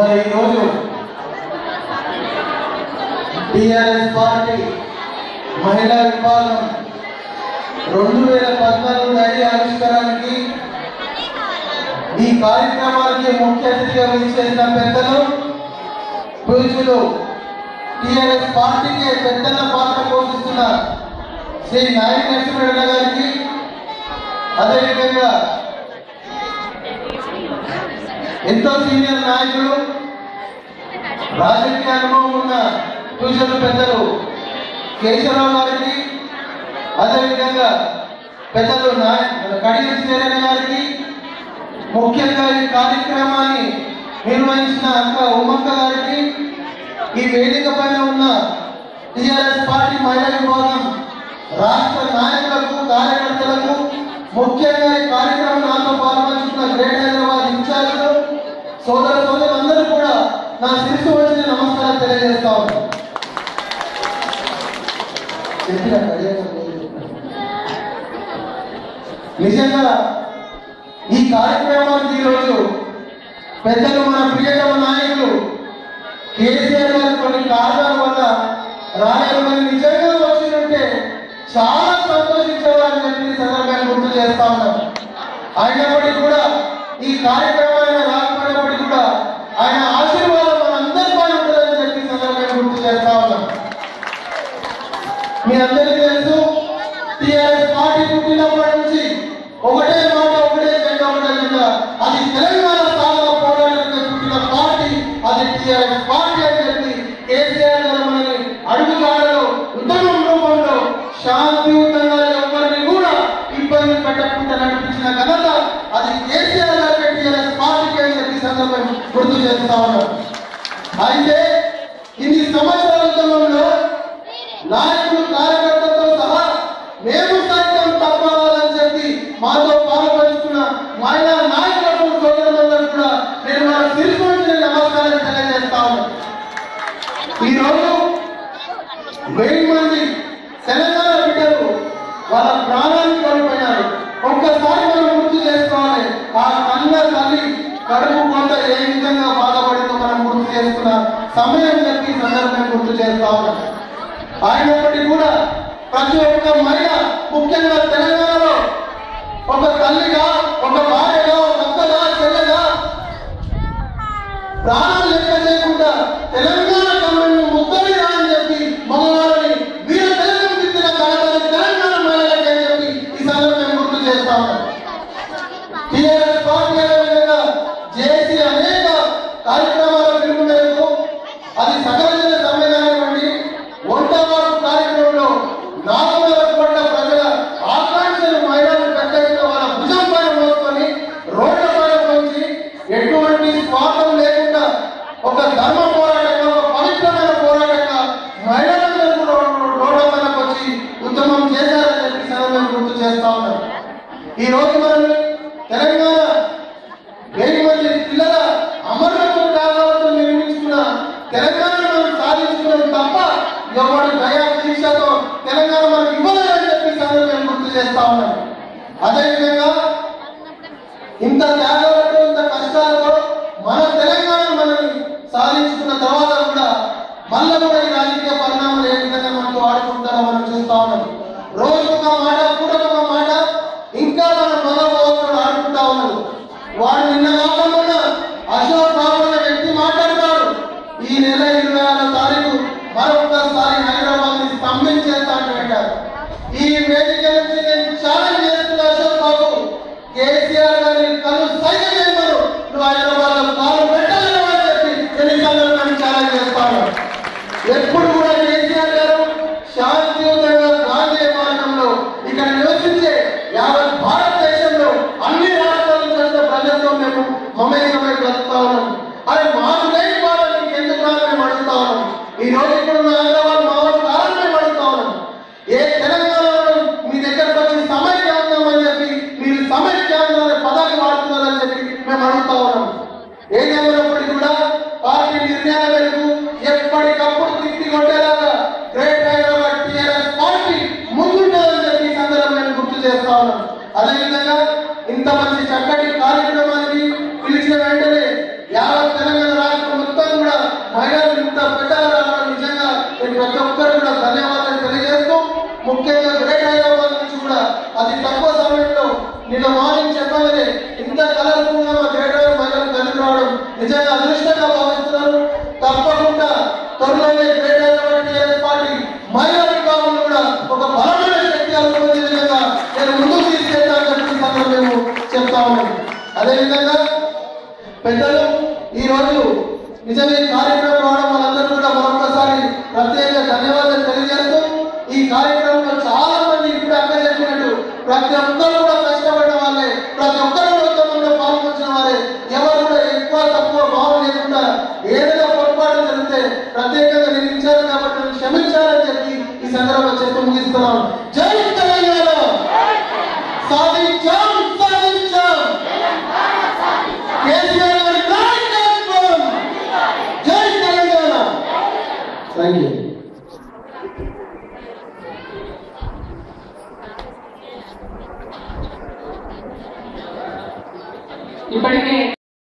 మరి ఈరోజు TRS party మహిళా విభాగం 2014 డైరీ ఆవిష్కరణకి ఈ కార్యక్రమానికి ముఖ్య అతిథిగా విచ్చేసిన పెద్దలు పూజ్యులు టిఆర్ఎస్ పార్టీకి పెద్దల పాత్ర పోషిస్తున్న శ్రీ నాయక్ నరసింహరెడ్డి గారికి, అదేవిధంగా ఎంతో సీనియర్ నాయకులు రాజకీయ అనుభవం ఉన్న పూజ్యులు పెద్దలు కేశవరావు గారికి, అదేవిధంగా పెద్దలు కడియం శ్రీరణ గారికి, ముఖ్యంగా ఈ కార్యక్రమాన్ని నిర్వహించిన అక్క ఉమ్మక్క గారికి, ఈ వేదిక పైన ఉన్న టిఆర్ఎస్ పార్టీ మహిళా విభాగం రాష్ట్ర నాయకులకు, కార్యకర్తలకు, ముఖ్యంగా ఈ కార్యక్రమం నాతో పాల్గొంటున్న గ్రేట్ హైదరాబాద్ ఇన్ఛార్జీలు, సోదర సోదరులందరూ కూడా నా శిరస్సు వచ్చిన నమస్కారం తెలియజేస్తా ఉన్నాను. నిజంగా ఈ కార్యక్రమానికి ఈరోజు పెద్దలు మన ప్రియతమ నాయకులు కేసీఆర్ గారు కొన్ని కారణాల వల్ల రాయలమని నిజంగా వచ్చినట్టే చాలా సంతోషించేవారని చెప్పి సందర్భాన్ని గుర్తు చేస్తా ఉన్నాం. అయినప్పటికీ కూడా ఈ కార్యక్రమాన్ని రాకపోయినప్పటికీ కూడా ఆయన ఆశీర్వాదం మనందరిపై ఉంటుందని చెప్పి సందర్భాన్ని గుర్తు చేస్తా ఉన్నాం. మీ అందరికీ తెలుసు, టిఆర్ఎస్ పార్టీ పుట్టినప్పటి నుంచి ఒకటే మాట, ఒకటే జెండా, ఒకటే జెండా, అది తెలంగాణ స్థాయిలో పోరాటానికి పుట్టిన పార్టీ అది టిఆర్ఎస్ పార్టీ అని చెప్పి కేసీఆర్ గారు మనల్ని అడుగుజాడలో ఉద్యమం రూపంలో శాంతియుతంగా ఎవరిని కూడా ఇబ్బంది పెట్టకుండా నడిపించిన ఘనత అది కేసీఆర్ గారి టిఆర్ఎస్ పార్టీకి అని చెప్పి సందర్భం గుర్తు చేస్తా ఉన్నారు. అయితే ఇన్ని సంవత్సరాల ఉద్యమంలో నాయకులు, కార్యకర్తలతో సహా మేము సైతం తప్పవాలని చెప్పి మాతో పాల్పంచుకున్న మహిళా నాయకులకు, సోదరులందరూ కూడా నేను వాళ్ళ శిరస్సు నమస్కారం తెలియజేస్తా ఉన్నాను. ఈరోజు 1000 మంది తెలంగాణ బిడ్డలు వాళ్ళ ప్రాణాన్ని కోల్పోయినారు. ఒక్కసారి మనం గుర్తు చేసుకోవాలి, ఆ కన్న తల్లి కడుపు కొంత ఏ విధంగా బాధపడిందో మనం గుర్తు చేసుకున్న సమయం చెప్పి సందర్భాన్ని గుర్తు చేస్తా ఉన్నాం. అయినప్పటికీ కూడా ప్రతి ఒక్క మహిళ, ముఖ్యంగా తెలంగాణలో ఒక తల్లిగా, ఒక భార్యగా, ఒక అక్కగా, చెల్లెగా ప్రాణాలు లెక్క చేయకుండా తెలంగాణ గవర్నమెంట్ ముద్దరిగా అని చెప్పి మగవారిని వీర తెలంగాణ దిద్దిన కారణాలు తెలంగాణ మహిళలకి అని చెప్పి ఈ సందర్భం గుర్తు చేస్తా ఉన్నాం. టిఆర్ఎస్ పార్టీ విధంగా చేసి అనేక కార్యక్రమాల పిలుపు మేరకు అది సకల జన సమ్మేళనం ఇవ్వండి, వంటవాడు కార్యక్రమంలో 400 కోట్ల ప్రజల ఆకాంక్షలు మహిళలు పెద్ద ఎత్తున వాళ్ళ భుజం పైన మోసుకొని రోడ్ల పైన పోంచి ఎటువంటి స్వార్థం లేకుండా ఒక ధర్మ పోరాటంగా, ఒక పవిత్రమైన పోరాటంగా మహిళలందరూ రోడ్ల పైనకు వచ్చి ఉద్యమం చేశారని చెప్పి సందర్భం గుర్తు చేస్తా ఉన్నారు. ఈ రోజు మనం తెలంగాణ 1000 మంది పిల్లల అమరత్వ త్యాగాలతో నిర్మించుకున్న తెలంగాణను మనం సాధించుకున్నాం తప్ప ఎవరి దయా దీక్షతో తెలంగాణ మనకు ఇవ్వలేదని చెప్పి సందర్భం గుర్తు చేస్తా ఉన్నాం. అదేవిధంగా ఇంత త్యాగాలతో, ఇంత కష్టాలతో మన తెలంగాణ మనల్ని సాధించుకున్న తర్వాత కూడా మళ్ళీ కూడా ఈ రాజకీయ పరిణామాలు ఏ విధంగా మనకు ఆడుకుంటారో మనం చూస్తా ఉన్నాం. రోజుకొక మాట, పూటకొక మాట, ఇంకా మన మనోభావాలు ఆడుకుంటా ఉన్నారు. వాడు నిన్న కాకుండా అశోక్ బాబు అనే వ్యక్తి మాట్లాడతాడు, ఈ నెల 26వ తారీఖు మరొకసారి హైదరాబాద్ ని స్తంభించేస్తాను పెట్టారు. ఈ వేదిక నుంచి నేను ఛాలెంజ్ చేస్తున్న అశోక్ బాబు, కేసీఆర్ గారిని కను సైగ చేయమను, నువ్వు హైదరాబాద్ లో కాలు పెట్టాలని అని చెప్పి నేను సందర్భాన్ని ఛాలెంజ్ చేస్తాను. ఎప్పుడు కూడా కేసీఆర్ గారు శాంతియుతంగా గాంధీ మార్గంలో ఇక్కడ నివసించే యావత్ భారతదేశంలో అన్ని రాష్ట్రాల నుంచి ప్రజలతో మేము మమేకమై బ్రతుకుతా ఉన్నాం. అది మాకు లేని బాధ మీకు ఎందుకు రాదని అడుగుతా ఉన్నాం. ఈ రోజు ఇక్కడ ఉన్న హైదరాబాద్ మా వాళ్ళు కారణమే అడుగుతా ఉన్నాం. ఏ తెలంగాణలో మీ దగ్గరకు వచ్చి సమైక్యాంధ్రం అని చెప్పి మీరు సమైక్యాంధ్రం అనే పదాన్ని వాడుతున్నారని చెప్పి మేము అడుగుతా ఉన్నాం. ఏదేమైనప్పటికీ కూడా పార్టీ నిర్ణయాల మేరకు ఎప్పటికప్పుడు తిరిగి కొట్టేలాగా గ్రేట్ హైదరాబాద్ టిఆర్ఎస్ పార్టీ ముందుంటుందని చెప్పి ఈ సందర్భంగా నేను గుర్తు చేస్తా ఉన్నాం. అదేవిధంగా ఇంత మంచి చక్కటి కార్యక్రమానికి పిలిచిన వెంటనే యావత్ తెలంగాణ రాష్ట్రం అతి తక్కువ సమయంలో నిన్న మార్నింగ్ చెప్పగానే ఇంత కలర్ఫుల్ గా మా గ్రేటర్ మహిళలు కలిసి రావడం నిజంగా అదృష్టంగా భావిస్తున్నారు. తప్పకుండా త్వరలోనే గ్రేటర్ టీఆర్ఎస్ పార్టీ మహిళా విభాగంలో కూడా ఒక బలమైన శక్తి అనుకునే విధంగా నేను ముందుకు తీసుకెళ్తానని చెప్పి సందర్భంగా మేము చెప్తా ఉన్నాం. అదేవిధంగా పెద్దలు ఈ రోజు నిజంగా ఈ కార్యక్రమం రావడం వాళ్ళందరూ కూడా మరొకసారి ప్రత్యేక ధన్యవాదాలు తెలియజేస్తూ ఈ కార్యక్రమంలో చాలా మంది ఇప్పుడు అక్క చెప్పినట్టు ప్రతి ఒక్కరు కూడా కష్టపడిన వాళ్ళే, ప్రతి ఒక్కరు ఉద్యమంలో పాల్గొంచిన వారే, ఎవరు కూడా ఎక్కువ తక్కువ భావం లేకుండా ఏదైనా పొరపాటు జరిగితే ప్రత్యేకంగా నేను ఇచ్చాను కాబట్టి నేను క్షమించాలని చెప్పి ఈ సందర్భంగా చెప్పి ముగిస్తున్నాను. జై తెలంగాణ, సాధించాం సాధించాం, కేసీఆర్ గారి నాయకత్వం, జై తెలంగాణ. Thank you. ఇప్పటికే